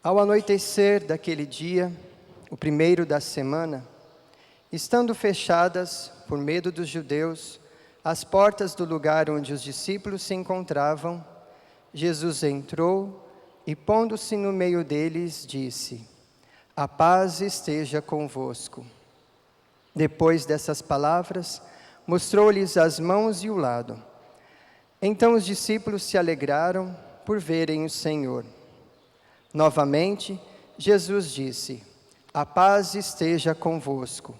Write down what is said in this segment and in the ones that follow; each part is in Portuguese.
Ao anoitecer daquele dia, o primeiro da semana, estando fechadas, por medo dos judeus, as portas do lugar onde os discípulos se encontravam, Jesus entrou e, pondo-se no meio deles, disse: "A paz esteja convosco." Depois dessas palavras, mostrou-lhes as mãos e o lado. Então os discípulos se alegraram por verem o Senhor. Novamente, Jesus disse: "A paz esteja convosco.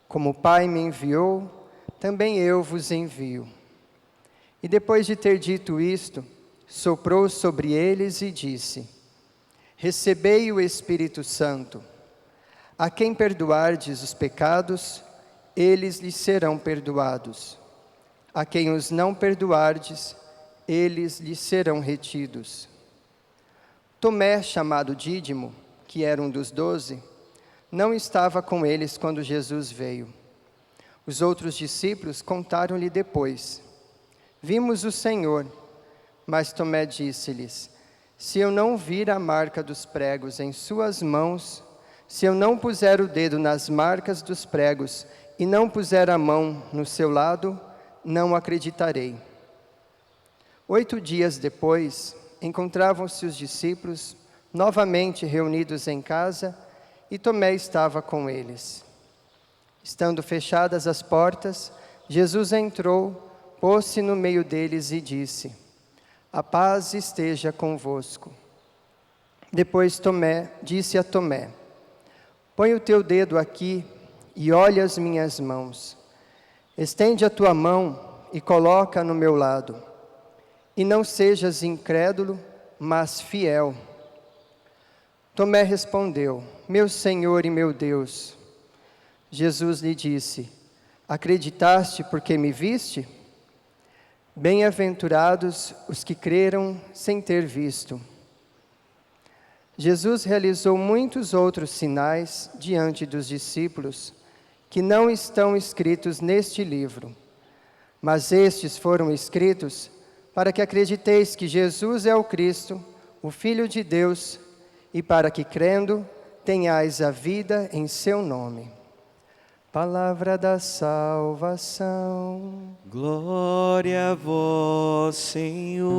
Como o Pai me enviou, também eu vos envio." E depois de ter dito isto, soprou sobre eles e disse: "Recebei o Espírito Santo. A quem perdoardes os pecados, eles lhes serão perdoados. A quem os não perdoardes, eles lhes serão retidos." Tomé, chamado Dídimo, que era um dos 12, não estava com eles quando Jesus veio. Os outros discípulos contaram-lhe depois: "Vimos o Senhor." Mas Tomé disse-lhes: "Se eu não vir a marca dos pregos em suas mãos, se eu não puser o dedo nas marcas dos pregos e não puser a mão no seu lado, não acreditarei." 8 dias depois, encontravam-se os discípulos novamente reunidos em casa e Tomé estava com eles. Estando fechadas as portas, Jesus entrou, pôs-se no meio deles e disse: "A paz esteja convosco." Depois Tomé disse a Tomé: "Põe o teu dedo aqui e olha as minhas mãos. Estende a tua mão e coloca no meu lado. E não sejas incrédulo, mas fiel." Tomé respondeu: "Meu Senhor e meu Deus." Jesus lhe disse: "Acreditaste porque me viste? Bem-aventurados os que creram sem ter visto." Jesus realizou muitos outros sinais diante dos discípulos, que não estão escritos neste livro, mas estes foram escritos para que acrediteis que Jesus é o Cristo, o Filho de Deus, e para que, crendo, tenhais a vida em seu nome. Palavra da salvação. Glória a vós, Senhor.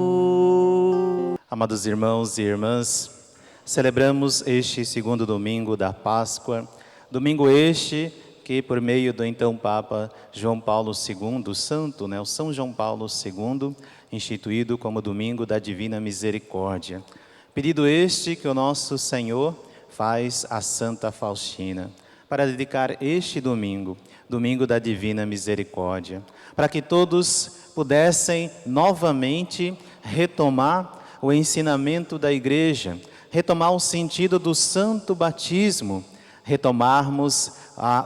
Amados irmãos e irmãs, celebramos este segundo domingo da Páscoa, domingo este que, por meio do então Papa João Paulo II, o santo, o São João Paulo II, instituído como Domingo da Divina Misericórdia. Pedido este que o nosso Senhor faz a Santa Faustina, para dedicar este domingo, Domingo da Divina Misericórdia, para que todos pudessem novamente retomar o ensinamento da Igreja, retomar o sentido do santo batismo, retomarmos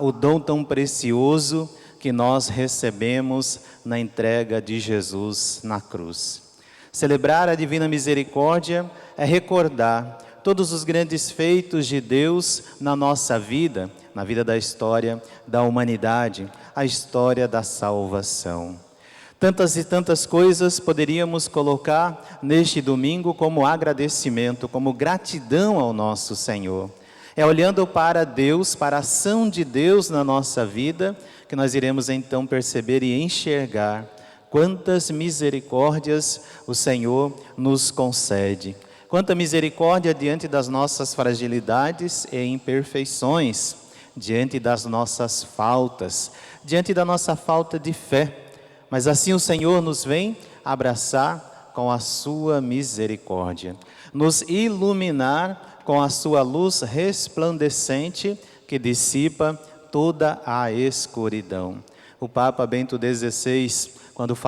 o dom tão precioso que nós recebemos na entrega de Jesus na cruz. Celebrar a Divina Misericórdia é recordar todos os grandes feitos de Deus na nossa vida, na vida da história da humanidade, a história da salvação. Tantas e tantas coisas poderíamos colocar neste domingo como agradecimento, como gratidão ao nosso Senhor. É olhando para Deus, para a ação de Deus na nossa vida, que nós iremos então perceber e enxergar quantas misericórdias o Senhor nos concede. Quanta misericórdia diante das nossas fragilidades e imperfeições, diante das nossas faltas, diante da nossa falta de fé. Mas assim o Senhor nos vem abraçar com a sua misericórdia, nos iluminar com a sua luz resplandecente que dissipa toda a escuridão. O Papa Bento XVI, quando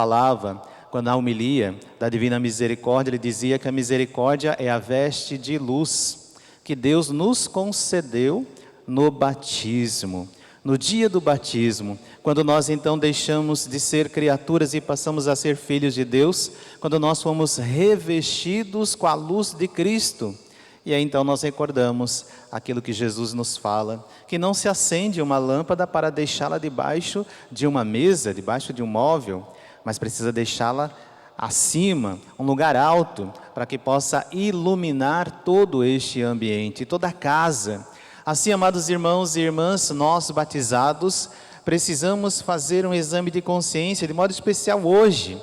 na homilia da Divina Misericórdia, ele dizia que a misericórdia é a veste de luz que Deus nos concedeu no batismo. No dia do batismo, quando nós então deixamos de ser criaturas e passamos a ser filhos de Deus, quando nós fomos revestidos com a luz de Cristo. E aí então nós recordamos aquilo que Jesus nos fala, que não se acende uma lâmpada para deixá-la debaixo de uma mesa, debaixo de um móvel, mas precisa deixá-la acima, um lugar alto, para que possa iluminar todo este ambiente, toda a casa. Assim, amados irmãos e irmãs, nós batizados precisamos fazer um exame de consciência, de modo especial hoje,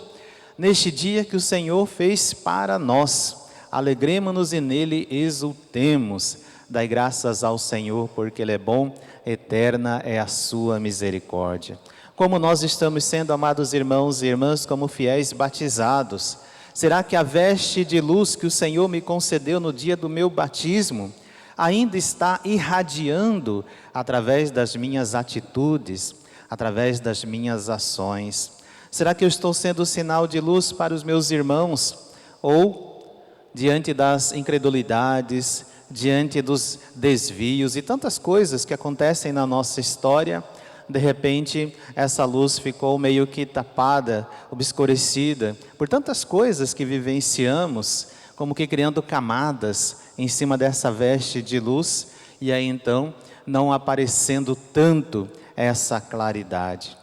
neste dia que o Senhor fez para nós. Alegremo-nos e nele exultemos. Dai graças ao Senhor, porque Ele é bom, eterna é a sua misericórdia. Como nós estamos sendo, amados irmãos e irmãs, como fiéis batizados? Será que a veste de luz que o Senhor me concedeu no dia do meu batismo ainda está irradiando através das minhas atitudes, através das minhas ações? Será que eu estou sendo sinal de luz para os meus irmãos? Ou, diante das incredulidades, diante dos desvios e tantas coisas que acontecem na nossa história, de repente essa luz ficou meio que tapada, obscurecida, por tantas coisas que vivenciamos, como que criando camadas em cima dessa veste de luz, e aí então não aparecendo tanto essa claridade.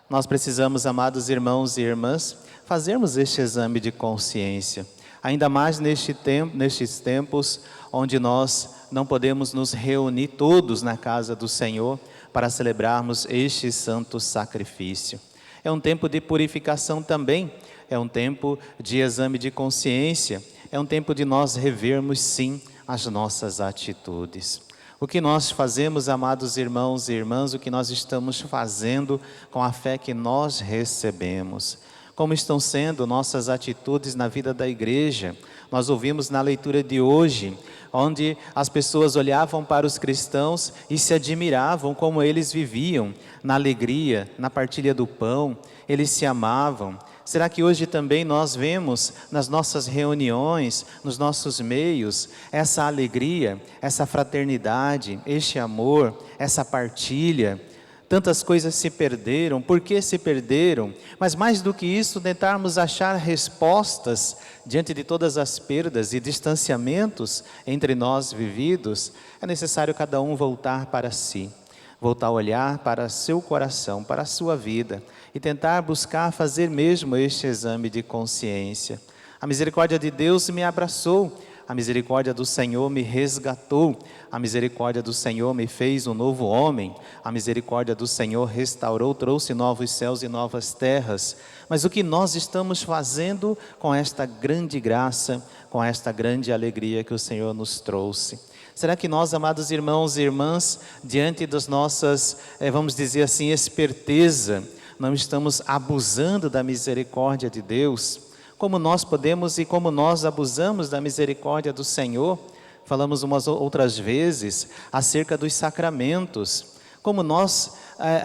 Nós precisamos, amados irmãos e irmãs, fazermos este exame de consciência, ainda mais nestes tempos onde nós não podemos nos reunir todos na casa do Senhor para celebrarmos este santo sacrifício. É um tempo de purificação também, é um tempo de exame de consciência, é um tempo de nós revermos sim as nossas atitudes. O que nós fazemos, amados irmãos e irmãs, o que nós estamos fazendo com a fé que nós recebemos? Como estão sendo nossas atitudes na vida da igreja? Nós ouvimos na leitura de hoje, onde as pessoas olhavam para os cristãos e se admiravam como eles viviam, na alegria, na partilha do pão, eles se amavam. Será que hoje também nós vemos nas nossas reuniões, nos nossos meios, essa alegria, essa fraternidade, este amor, essa partilha? Tantas coisas se perderam, por que se perderam? Mas mais do que isso, tentarmos achar respostas diante de todas as perdas e distanciamentos entre nós vividos, é necessário cada um voltar para si, voltar a olhar para seu coração, para a sua vida e tentar buscar fazer mesmo este exame de consciência. A misericórdia de Deus me abraçou, a misericórdia do Senhor me resgatou, a misericórdia do Senhor me fez um novo homem, a misericórdia do Senhor restaurou, trouxe novos céus e novas terras. Mas o que nós estamos fazendo com esta grande graça, com esta grande alegria que o Senhor nos trouxe? Será que nós, amados irmãos e irmãs, diante das nossas, vamos dizer assim, esperteza, não estamos abusando da misericórdia de Deus? Como nós podemos e como nós abusamos da misericórdia do Senhor? Falamos umas outras vezes acerca dos sacramentos. Como nós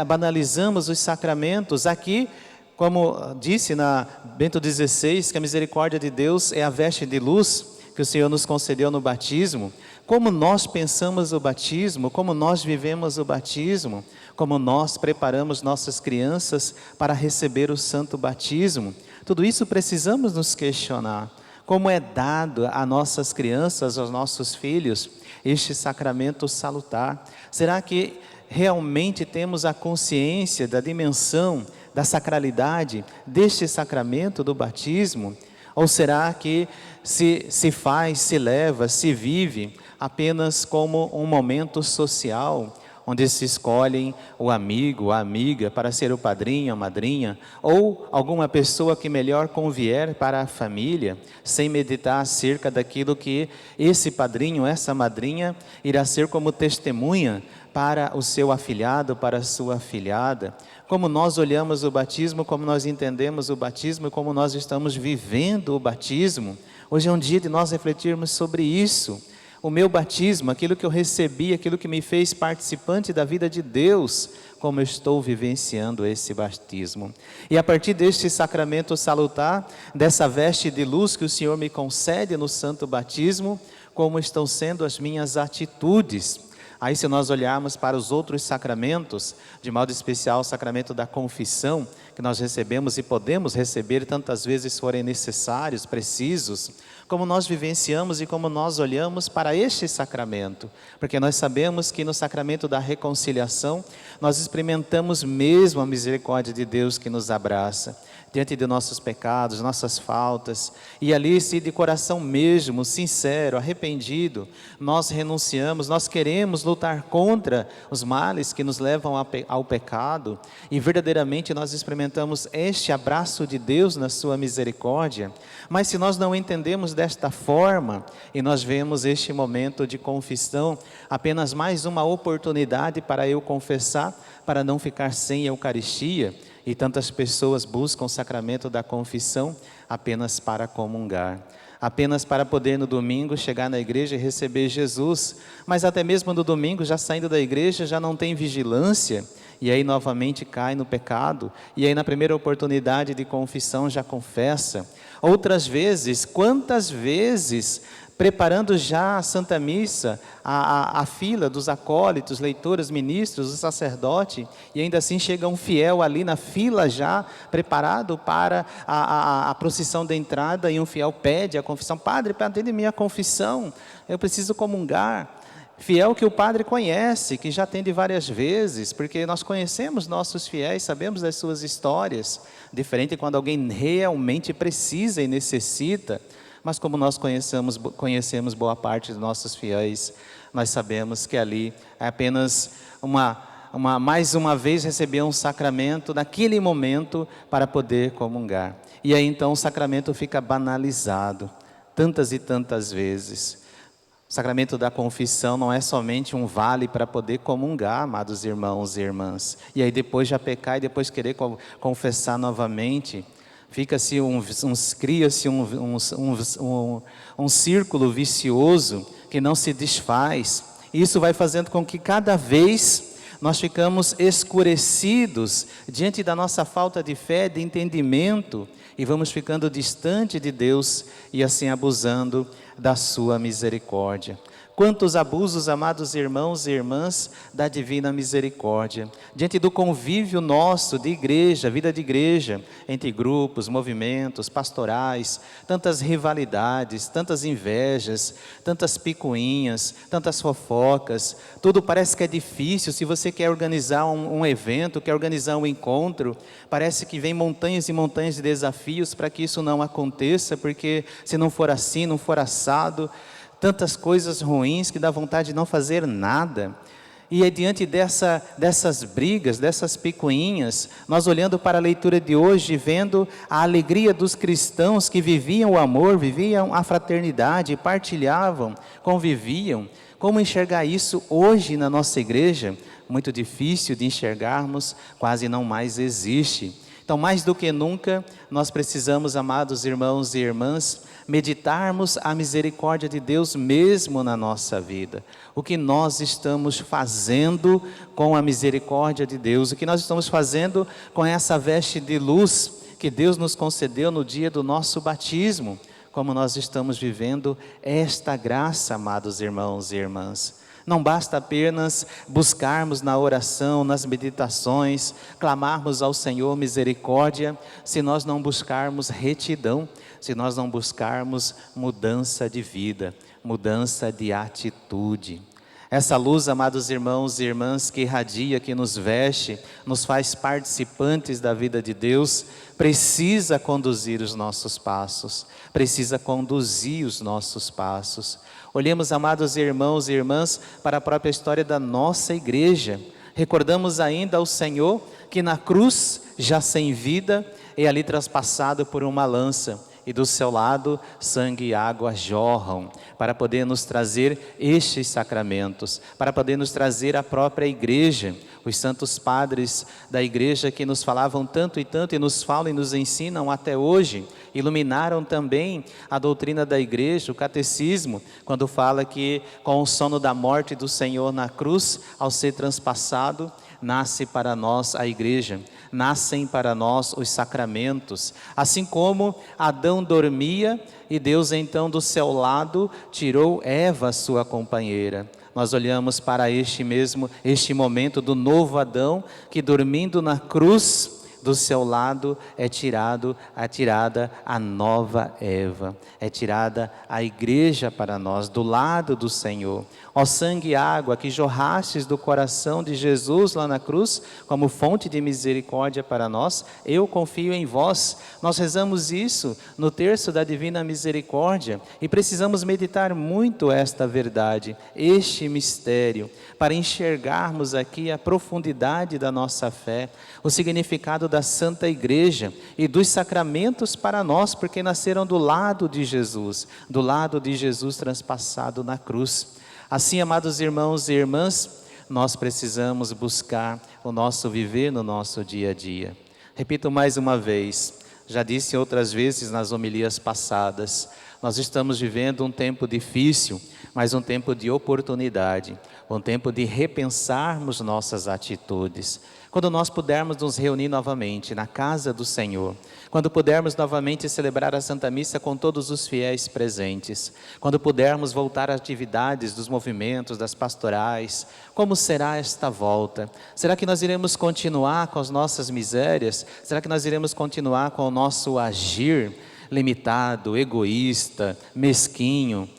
banalizamos os sacramentos. Aqui, como disse na Bento XVI, que a misericórdia de Deus é a veste de luz que o Senhor nos concedeu no batismo. Como nós pensamos o batismo, como nós vivemos o batismo, como nós preparamos nossas crianças para receber o santo batismo. Tudo isso precisamos nos questionar. Como é dado a nossas crianças, aos nossos filhos, este sacramento salutar? Será que realmente temos a consciência da dimensão, da sacralidade deste sacramento do batismo? Ou será que se faz, se leva, se vive apenas como um momento social, onde se escolhem o amigo, a amiga para ser o padrinho, a madrinha, ou alguma pessoa que melhor convier para a família, sem meditar acerca daquilo que esse padrinho, essa madrinha, irá ser como testemunha para o seu afilhado, para a sua afilhada? Como nós olhamos o batismo, como nós entendemos o batismo e como nós estamos vivendo o batismo? Hoje é um dia de nós refletirmos sobre isso. O meu batismo, aquilo que eu recebi, aquilo que me fez participante da vida de Deus, como eu estou vivenciando esse batismo. E a partir deste sacramento salutar, dessa veste de luz que o Senhor me concede no santo batismo, como estão sendo as minhas atitudes? Aí, se nós olharmos para os outros sacramentos, de modo especial o sacramento da confissão, que nós recebemos e podemos receber tantas vezes forem necessários, precisos, como nós vivenciamos e como nós olhamos para este sacramento, porque nós sabemos que no sacramento da reconciliação, nós experimentamos mesmo a misericórdia de Deus que nos abraça. diante de nossos pecados, nossas faltas, e ali, se de coração mesmo, sincero, arrependido, nós renunciamos, nós queremos lutar contra os males que nos levam ao pecado, e verdadeiramente nós experimentamos este abraço de Deus na sua misericórdia. Mas se nós não entendemos desta forma, e nós vemos este momento de confissão apenas mais uma oportunidade para eu confessar, para não ficar sem Eucaristia, e tantas pessoas buscam o sacramento da confissão apenas para comungar, apenas para poder no domingo chegar na igreja e receber Jesus, mas até mesmo no domingo, já saindo da igreja, já não tem vigilância, e aí novamente cai no pecado, e aí na primeira oportunidade de confissão já confessa. Outras vezes, quantas vezes, preparando já a Santa Missa, a fila dos acólitos, leitores, ministros, o sacerdote, e ainda assim chega um fiel ali na fila já, preparado para a procissão da entrada, e um fiel pede a confissão: Padre, atende minha confissão, eu preciso comungar. Fiel que o padre conhece, que já atende várias vezes, porque nós conhecemos nossos fiéis, sabemos das suas histórias, diferente quando alguém realmente precisa e necessita. Mas como nós conhecemos boa parte dos nossos fiéis, nós sabemos que ali é apenas mais uma vez receber um sacramento naquele momento para poder comungar. E aí então o sacramento fica banalizado, tantas e tantas vezes. O sacramento da confissão não é somente um vale para poder comungar, amados irmãos e irmãs, e aí depois já pecar e depois querer confessar novamente. Cria-se um círculo vicioso que não se desfaz. Isso vai fazendo com que cada vez nós ficamos escurecidos diante da nossa falta de fé, de entendimento, e vamos ficando distante de Deus e assim abusando da sua misericórdia. Quantos abusos, amados irmãos e irmãs, da divina misericórdia, diante do convívio nosso de igreja, vida de igreja, entre grupos, movimentos, pastorais, tantas rivalidades, tantas invejas, tantas picuinhas, tantas fofocas, tudo parece que é difícil. Se você quer organizar um evento, quer organizar um encontro, parece que vem montanhas e montanhas de desafios para que isso não aconteça, porque se não for assim, não for assado, tantas coisas ruins que dá vontade de não fazer nada. E é diante dessas brigas, dessas picuinhas, nós olhando para a leitura de hoje, vendo a alegria dos cristãos que viviam o amor, viviam a fraternidade, partilhavam, conviviam. Como enxergar isso hoje na nossa igreja? Muito difícil de enxergarmos, quase não mais existe. Então, mais do que nunca, nós precisamos, amados irmãos e irmãs, meditarmos a misericórdia de Deus mesmo na nossa vida. O que nós estamos fazendo com a misericórdia de Deus, o que nós estamos fazendo com essa veste de luz que Deus nos concedeu no dia do nosso batismo, como nós estamos vivendo esta graça, amados irmãos e irmãs. Não basta apenas buscarmos na oração, nas meditações, clamarmos ao Senhor misericórdia, se nós não buscarmos retidão, se nós não buscarmos mudança de vida, mudança de atitude. Essa luz, amados irmãos e irmãs, que irradia, que nos veste, nos faz participantes da vida de Deus, precisa conduzir os nossos passos, precisa conduzir os nossos passos. Olhemos, amados irmãos e irmãs, para a própria história da nossa igreja. Recordamos ainda o Senhor que na cruz, já sem vida, é ali traspassado por uma lança, e do seu lado sangue e água jorram, para poder nos trazer estes sacramentos, para poder nos trazer a própria igreja. Os santos padres da igreja que nos falavam tanto e nos falam e nos ensinam até hoje, iluminaram também a doutrina da igreja, o catecismo, quando fala que com o sono da morte do Senhor na cruz, ao ser transpassado, nasce para nós a igreja, nascem para nós os sacramentos. Assim como Adão dormia e Deus então do seu lado tirou Eva, sua companheira. Nós olhamos para este momento do novo Adão, que dormindo na cruz, do seu lado é tirada a nova Eva, é tirada a igreja para nós, do lado do Senhor. Ó sangue e água que jorrastes do coração de Jesus lá na cruz, como fonte de misericórdia para nós, eu confio em vós. Nós rezamos isso no terço da Divina Misericórdia e precisamos meditar muito esta verdade, este mistério, para enxergarmos aqui a profundidade da nossa fé, o significado da Santa Igreja e dos sacramentos para nós, porque nasceram do lado de Jesus transpassado na cruz. Assim, amados irmãos e irmãs, nós precisamos buscar o nosso viver no nosso dia a dia. Repito mais uma vez, já disse outras vezes nas homilias passadas, nós estamos vivendo um tempo difícil, mas um tempo de oportunidade, um tempo de repensarmos nossas atitudes. Quando nós pudermos nos reunir novamente na casa do Senhor, quando pudermos novamente celebrar a Santa Missa com todos os fiéis presentes, quando pudermos voltar às atividades dos movimentos, das pastorais, como será esta volta? Será que nós iremos continuar com as nossas misérias? Será que nós iremos continuar com o nosso agir limitado, egoísta, mesquinho?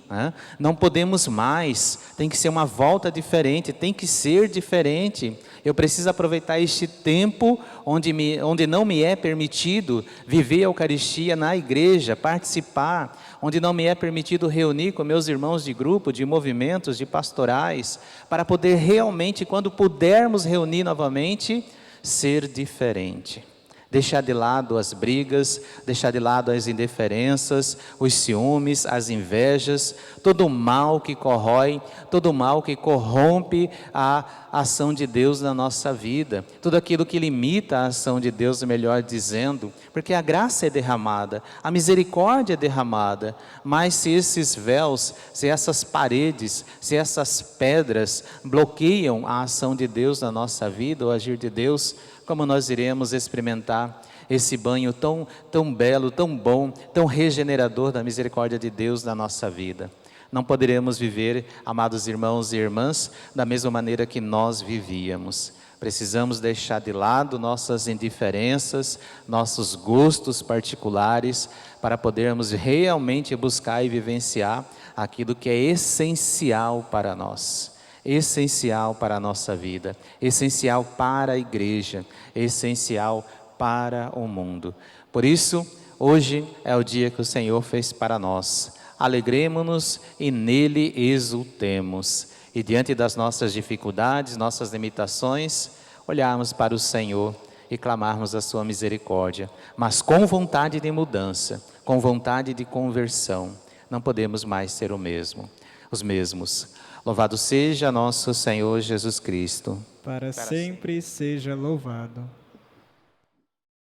Não podemos mais, tem que ser uma volta diferente, tem que ser diferente. Eu preciso aproveitar este tempo onde não me é permitido viver a Eucaristia na igreja, participar, onde não me é permitido reunir com meus irmãos de grupo, de movimentos, de pastorais, para poder realmente, quando pudermos reunir novamente, ser diferente. Deixar de lado as brigas, deixar de lado as indiferenças, os ciúmes, as invejas, todo o mal que corrói, todo o mal que corrompe a ação de Deus na nossa vida, tudo aquilo que limita a ação de Deus, melhor dizendo, porque a graça é derramada, a misericórdia é derramada, mas se esses véus, se essas paredes, se essas pedras bloqueiam a ação de Deus na nossa vida, o agir de Deus, como nós iremos experimentar esse banho tão belo, tão bom, tão regenerador da misericórdia de Deus na nossa vida? Não poderemos viver, amados irmãos e irmãs, da mesma maneira que nós vivíamos. Precisamos deixar de lado nossas indiferenças, nossos gostos particulares, para podermos realmente buscar e vivenciar aquilo que é essencial para nós. Essencial para a nossa vida, essencial para a igreja, essencial para o mundo. Por isso, hoje é o dia que o Senhor fez para nós. Alegremo-nos e nele exultemos. E diante das nossas dificuldades, nossas limitações, olharmos para o Senhor e clamarmos a sua misericórdia, mas com vontade de mudança, com vontade de conversão. Não podemos mais ser os mesmos. Louvado seja nosso Senhor Jesus Cristo. Para sempre seja louvado.